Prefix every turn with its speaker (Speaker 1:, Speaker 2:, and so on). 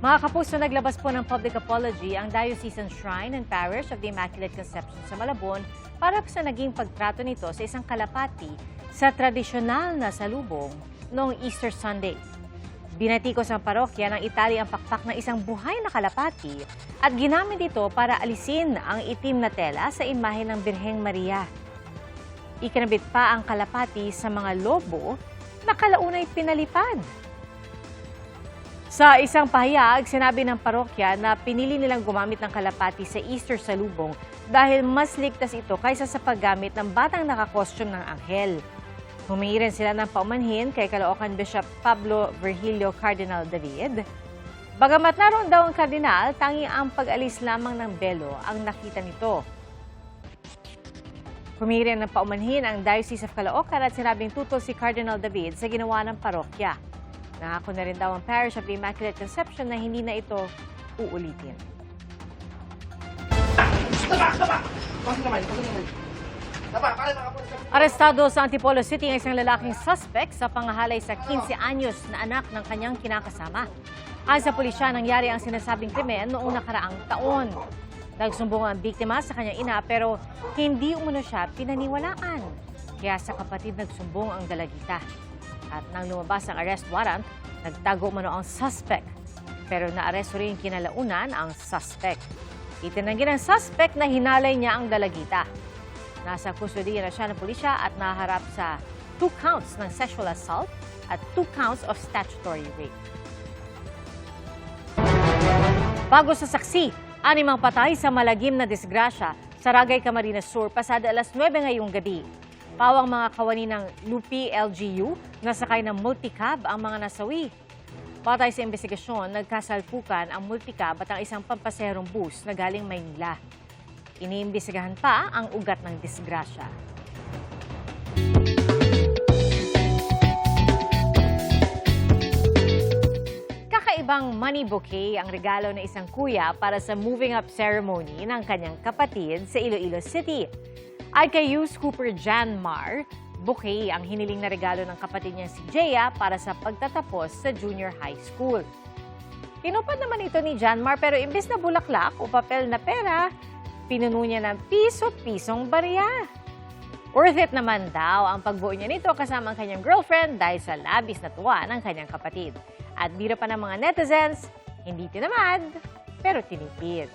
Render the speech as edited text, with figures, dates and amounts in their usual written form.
Speaker 1: Mga kapuso, naglabas po ng public apology ang Diocesan Shrine and Parish of the Immaculate Conception sa Malabon para sa naging pagtrato nito sa isang kalapati sa tradisyonal na salubong noong Easter Sunday. Binatikos ang parokya ng Italy ang pakpak ng isang buhay na kalapati at ginamit ito para alisin ang itim na tela sa imahe ng Birheng Maria. Ikinabit pa ang kalapati sa mga lobo na kalaunay pinalipad. Sa isang pahayag, sinabi ng parokya na pinili nilang gumamit ng kalapati sa Easter salubong dahil mas ligtas ito kaysa sa paggamit ng batang nakakostyum ng anghel. Humingi rin sila ng paumanhin kay Caloocan Bishop Pablo Virgilio Cardinal David. Bagamat naroon daw ang kardinal, tanging ang pag-alis lamang ng belo ang nakita nito. Humingi rin ng paumanhin ang Diocese of Caloocan at sinabing tutol si Cardinal David sa ginawa ng parokya. Nangako na rin daw ang Parish of the Immaculate Conception na hindi na ito uulitin. Arestado sa Antipolo City ang isang lalaking suspect sa pangahalay sa 15 anyos na anak ng kanyang kinakasama. Ayon sa pulisya, nangyari ang sinasabing krimen noong nakaraang taon. Nagsumbong ang biktima sa kanyang ina pero hindi umano siya pinaniwalaan. Kaya sa kapatid nagsumbong ang dalagita. At nang lumabas ang arrest warrant, nagtago umano ang suspect. Pero naaresto rin kinalaunan ang suspect. Itinanggi ng suspect na hinalay niya ang dalagita. Nasa kustodiya na siya ng pulisya at naharap sa 2 counts ng sexual assault at 2 counts of statutory rape. Bago sa saksi, 6 patay sa malagim na disgrasya sa Ragay, Camarines Sur pasado alas 9 ngayong gabi. Pawang mga kawani ng Lupi LGU na sakay ng multicab ang mga nasawi. Batay sa investigasyon, nagkasalpukan ang multicab at ang isang pampaserong bus na galing Maynila. Iniimbestigahan pa ang ugat ng disgrasya. Kakaibang money bouquet ang regalo ng isang kuya para sa moving up ceremony ng kanyang kapatid sa Iloilo City. Ay kay Youth Cooper Janmar, bouquet ang hiniling na regalo ng kapatid niya si Jaya para sa pagtatapos sa junior high school. Tinupad naman ito ni Janmar pero imbes na bulaklak o papel na pera, pinuno niya ng piso-pisong barya. Worth it naman daw ang pagbuo niya nito kasama ang kanyang girlfriend dahil sa labis na tuwa ng kanyang kapatid. At biro pa ng mga netizens, hindi tinamad, pero tinipid.